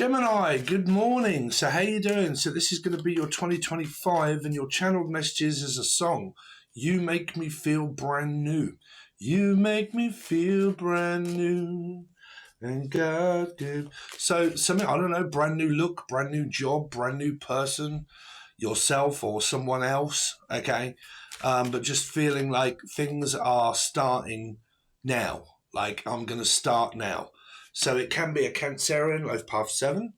Gemini, good morning. So how you doing? So this is going to be your 2025 and your channeled messages is a song. You make me feel brand new. You make me feel brand new. And God give. So something, I don't know, brand new look, brand new job, brand new person, yourself or someone else, okay? But just feeling like things are starting now. Like I'm going to start now. So it can be a Cancerian, life path 7,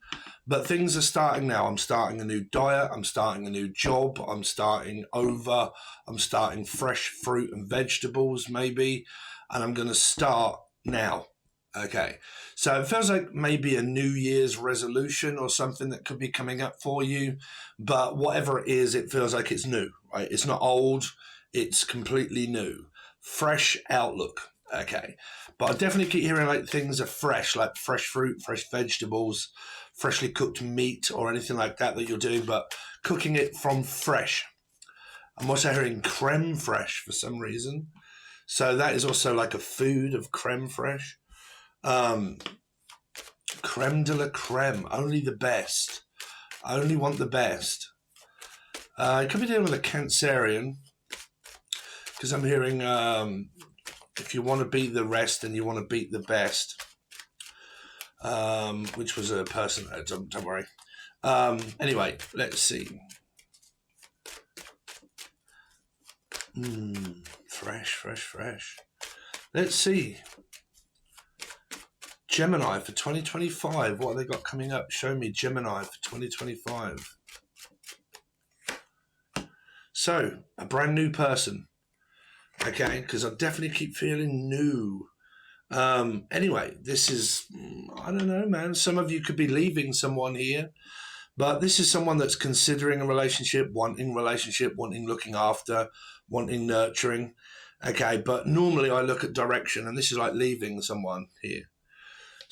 but things are starting now. I'm starting a new diet. I'm starting a new job. I'm starting fresh fruit and vegetables maybe, and I'm going to start now. Okay. So it feels like maybe a New Year's resolution or something that could be coming up for you, but whatever it is, it feels like it's new, right? It's not old. It's completely new. Fresh outlook. Okay. But I definitely keep hearing like things are fresh, like fresh fruit, fresh vegetables, freshly cooked meat or anything like that you're doing, but cooking it from fresh. I'm also hearing creme fraiche for some reason. So that is also like a food of creme fraiche. Creme de la creme, only the best. I only want the best. I could be dealing with a Cancerian because I'm hearing if you want to beat the rest and you want to beat the best, which was a person, don't worry. Anyway, let's see. Fresh. Let's see. Gemini for 2025. What have they got coming up? Show me Gemini for 2025. So, a brand new person. Okay, because I definitely keep feeling new. Anyway, this is, I don't know, man. Some of you could be leaving someone here, but this is someone that's considering a relationship, wanting looking after, wanting nurturing. Okay, but normally I look at direction, and this is like leaving someone here.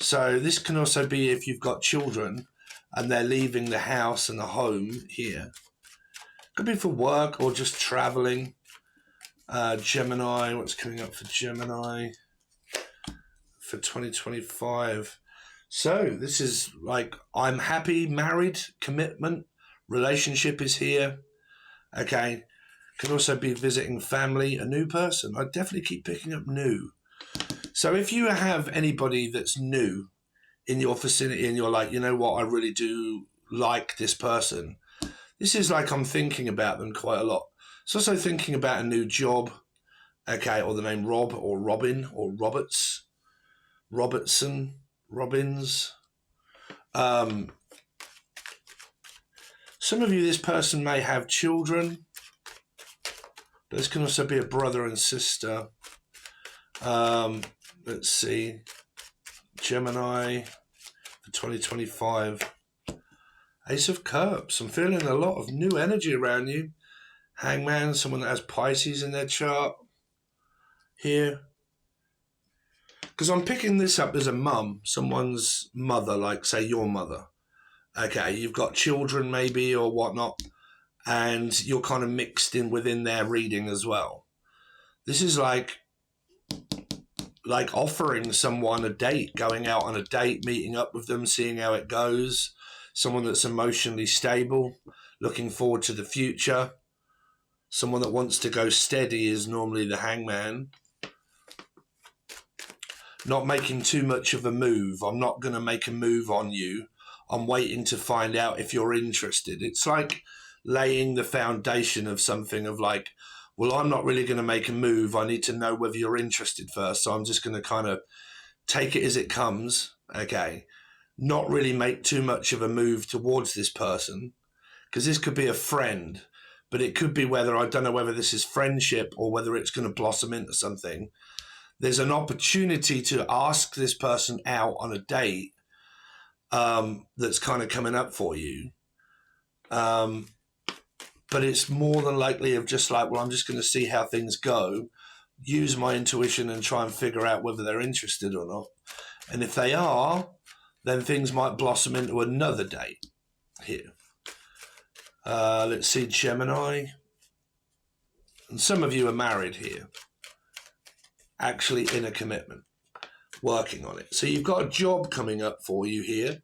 So this can also be if you've got children and they're leaving the house and the home here. Could be for work or just traveling. Gemini, what's coming up for Gemini for 2025? So this is like, I'm happy, married, commitment, relationship is here. Okay. Could also be visiting family, a new person. I definitely keep picking up new. So if you have anybody that's new in your vicinity and you're like, you know what, I really do like this person. This is like I'm thinking about them quite a lot. It's also thinking about a new job, okay, or the name Rob or Robin or Roberts, Robertson, Robbins. Some of you, this person may have children, but this can also be a brother and sister. Let's see, Gemini for 2025. Ace of Cups. I'm feeling a lot of new energy around you. Hangman, someone that has Pisces in their chart here. Because I'm picking this up as a mum, someone's mother, like say your mother. Okay, you've got children maybe or whatnot, and you're kind of mixed in within their reading as well. This is like offering someone a date, going out on a date, meeting up with them, seeing how it goes. Someone that's emotionally stable, looking forward to the future. Someone that wants to go steady is normally the Hangman. Not making too much of a move. I'm not going to make a move on you. I'm waiting to find out if you're interested. It's like laying the foundation of something of like, well, I'm not really going to make a move. I need to know whether you're interested first. So I'm just going to kind of take it as it comes. Okay. Not really make too much of a move towards this person, because this could be a friend, but it could be whether, I don't know whether this is friendship or whether it's going to blossom into something. There's an opportunity to ask this person out on a date that's kind of coming up for you. But it's more than likely of just like, well, I'm just going to see how things go, use my intuition and try and figure out whether they're interested or not. And if they are, then things might blossom into another date here. Let's see, Gemini. And some of you are married here, actually in a commitment, working on it. So you've got a job coming up for you here.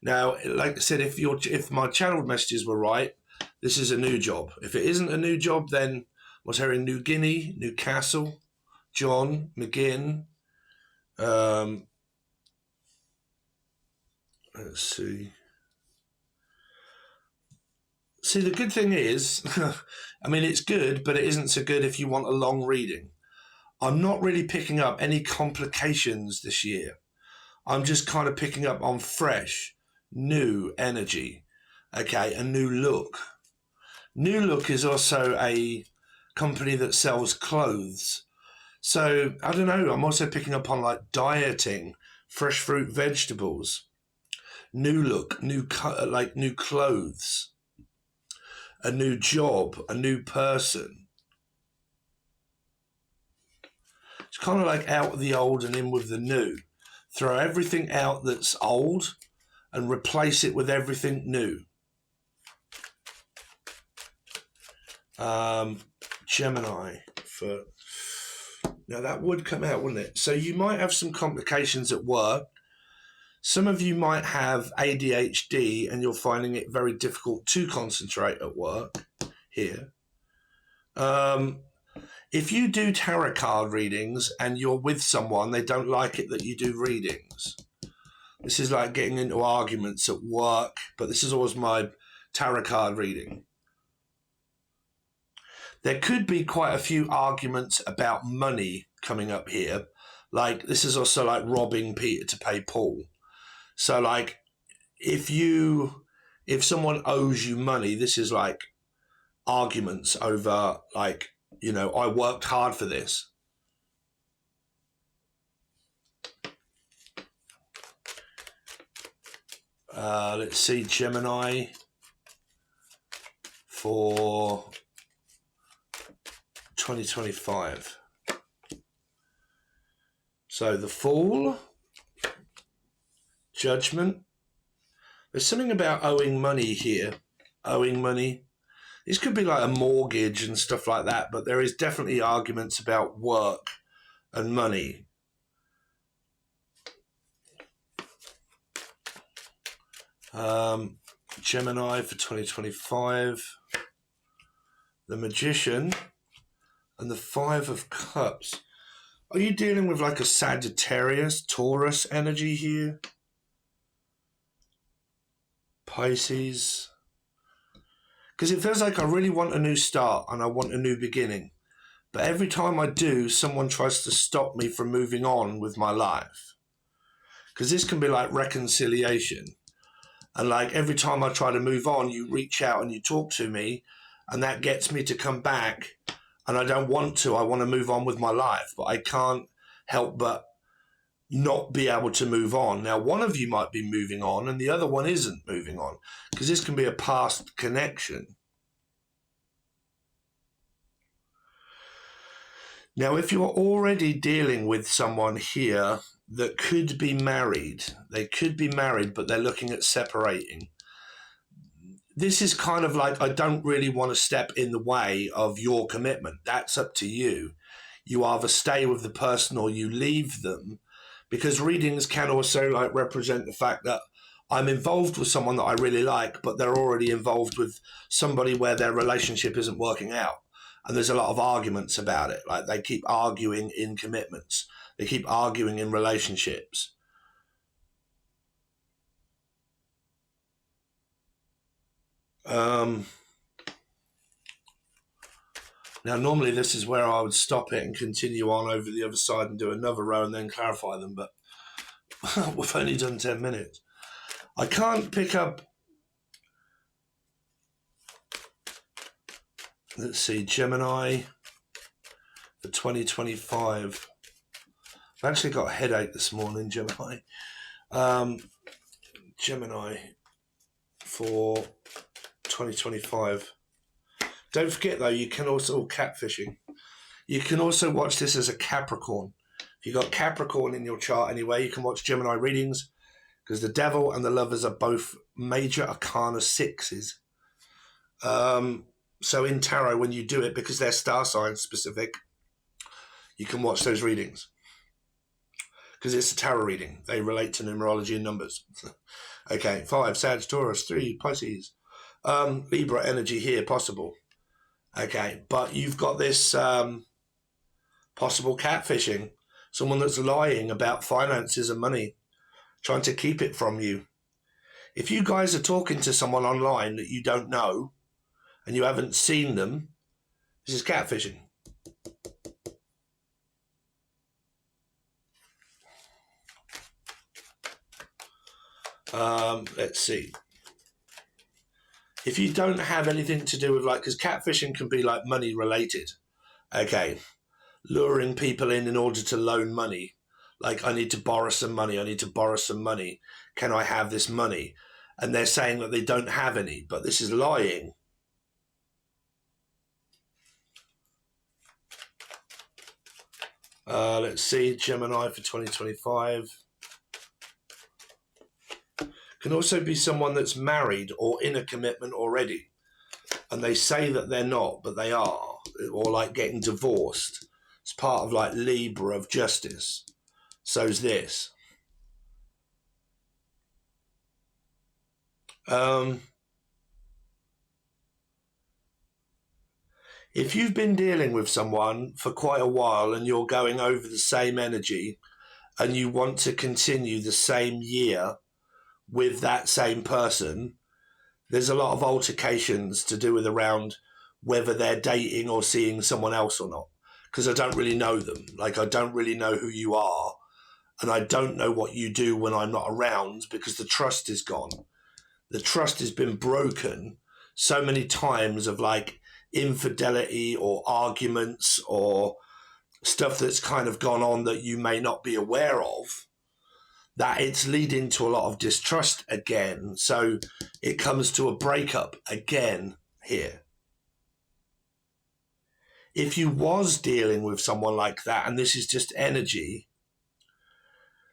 Now, like I said, if my channeled messages were right, this is a new job. If it isn't a new job, then I was hearing New Guinea, Newcastle, John, McGinn. Let's see. See, the good thing is, I mean, it's good, but it isn't so good if you want a long reading. I'm not really picking up any complications this year. I'm just kind of picking up on fresh, new energy, okay, a new look. New Look is also a company that sells clothes. So, I don't know, I'm also picking up on like dieting, fresh fruit, vegetables, new look, new clothes, a new job, a new person. It's kind of like out with the old and in with the new. Throw everything out that's old and replace it with everything new. Gemini for... Now that would come out, wouldn't it? So you might have some complications at work. Some of you might have ADHD and you're finding it very difficult to concentrate at work here. If you do tarot card readings and you're with someone, they don't like it that you do readings. This is like getting into arguments at work, but this is always my tarot card reading. There could be quite a few arguments about money coming up here. Like, this is also like robbing Peter to pay Paul. So, like, if someone owes you money, this is like arguments over, like, you know, I worked hard for this. Let's see, Gemini for 2025. So the Fool, Judgment. There's something about owing money here. Owing money. This could be like a mortgage and stuff like that, but there is definitely arguments about work and money. Gemini for 2025. The Magician and the Five of Cups. Are you dealing with like a Sagittarius, Taurus energy here? Pisces. Because it feels like I really want a new start and I want a new beginning. But every time I do, someone tries to stop me from moving on with my life. Because this can be like reconciliation. And like every time I try to move on, you reach out and you talk to me, and that gets me to come back. And I don't want to. I want to move on with my life, but I can't help but not be able to move on. Now, one of you might be moving on and the other one isn't moving on, because this can be a past connection. Now, if you're already dealing with someone here that could be married, they could be married, but they're looking at separating. This is kind of like, I don't really want to step in the way of your commitment. That's up to you. You either stay with the person or you leave them, because readings can also like represent the fact that I'm involved with someone that I really like, but they're already involved with somebody where their relationship isn't working out. And there's a lot of arguments about it. Like they keep arguing in commitments. They keep arguing in relationships. Now, normally this is where I would stop it and continue on over the other side and do another row and then clarify them, but we've only done 10 minutes. I can't pick up... Let's see, Gemini for 2025. I've actually got a headache this morning, Gemini. Gemini for 2025. Don't forget, though, you can also... catfishing. You can also watch this as a Capricorn. If you've got Capricorn in your chart anyway, you can watch Gemini readings, because the Devil and the Lovers are both major arcana 6s. So in tarot, when you do it, because they're star sign specific, you can watch those readings. Because it's a tarot reading. They relate to numerology and numbers. Okay, 5, Sag, Taurus, 3, Pisces. Libra energy here, possible. Okay, but you've got this possible catfishing. Someone that's lying about finances and money, trying to keep it from you. If you guys are talking to someone online that you don't know and you haven't seen them, this is catfishing. Let's see. If you don't have anything to do with, like, because catfishing can be like money related. Okay, luring people in order to loan money. Like, I need to borrow some money. I need to borrow some money. Can I have this money? And they're saying that they don't have any, but this is lying. Let's see, Gemini for 2025. Can also be someone that's married or in a commitment already. And they say that they're not, but they are. Or like getting divorced. It's part of like Libra of justice. So's this. If you've been dealing with someone for quite a while and you're going over the same energy and you want to continue the same year with that same person, there's a lot of altercations to do with around whether they're dating or seeing someone else or not. Because I don't really know them. Like, I don't really know who you are. And I don't know what you do when I'm not around, because the trust is gone. The trust has been broken so many times of like infidelity or arguments or stuff that's kind of gone on that you may not be aware of, that it's leading to a lot of distrust again. So it comes to a breakup again here. If you was dealing with someone like that, and this is just energy,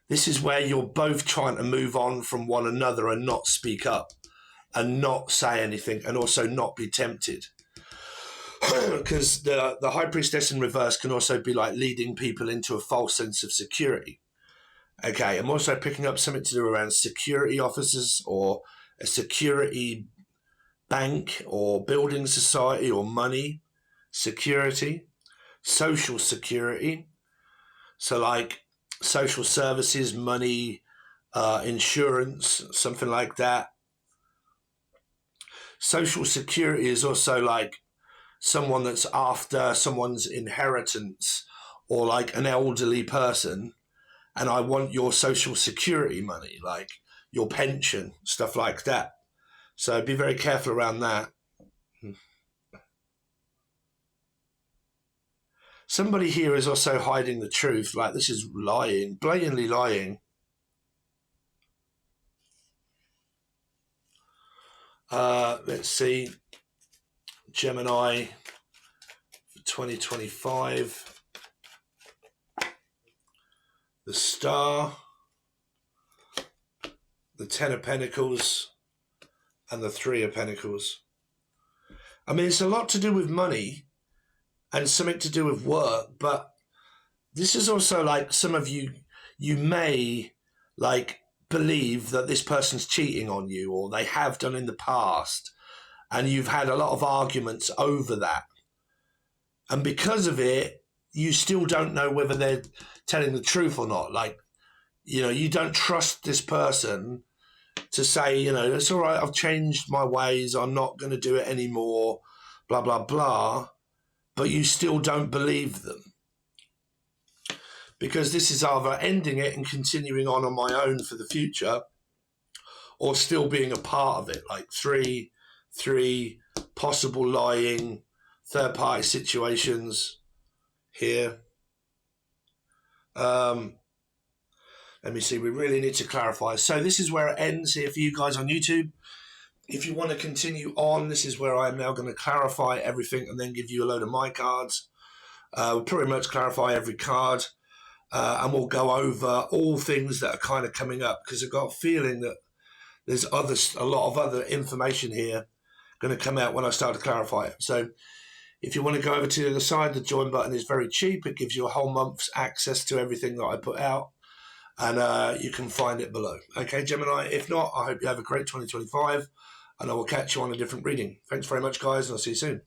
this is where you're both trying to move on from one another and not speak up and not say anything and also not be tempted. Because the High Priestess in reverse can also be like leading people into a false sense of security. Okay, I'm also picking up something to do around security officers or a security bank or building society or money, security, social security. So like social services, money, insurance, something like that. Social security is also like someone that's after someone's inheritance or like an elderly person, and I want your social security money, like your pension, stuff like that. So be very careful around that. Somebody here is also hiding the truth, like this is lying, blatantly lying. Let's see, Gemini for 2025. The Star, the Ten of Pentacles, and the Three of Pentacles. I mean, it's a lot to do with money and something to do with work, but this is also like some of you may like believe that this person's cheating on you, or they have done in the past, and you've had a lot of arguments over that. And because of it, you still don't know whether they're telling the truth or not. Like, you know, you don't trust this person to say, you know, it's all right, I've changed my ways, I'm not going to do it anymore, blah, blah, blah. But you still don't believe them. Because this is either ending it and continuing on my own for the future, or still being a part of it. Like three, possible lying, third-party situations here. Let me see, we really need to clarify. So this is where it ends here for you guys on YouTube. If you want to continue on, this is where I'm now going to clarify everything and then give you a load of my cards. We'll pretty much clarify every card, and we'll go over all things that are kind of coming up, because I've got a feeling that there's a lot of other information here going to come out when I start to clarify it. So if you want to go over to the other side, the join button is very cheap. It gives you a whole month's access to everything that I put out. and you can find it below. Okay, Gemini? If not, I hope you have a great 2025, and I will catch you on a different reading. Thanks very much, guys, and I'll see you soon.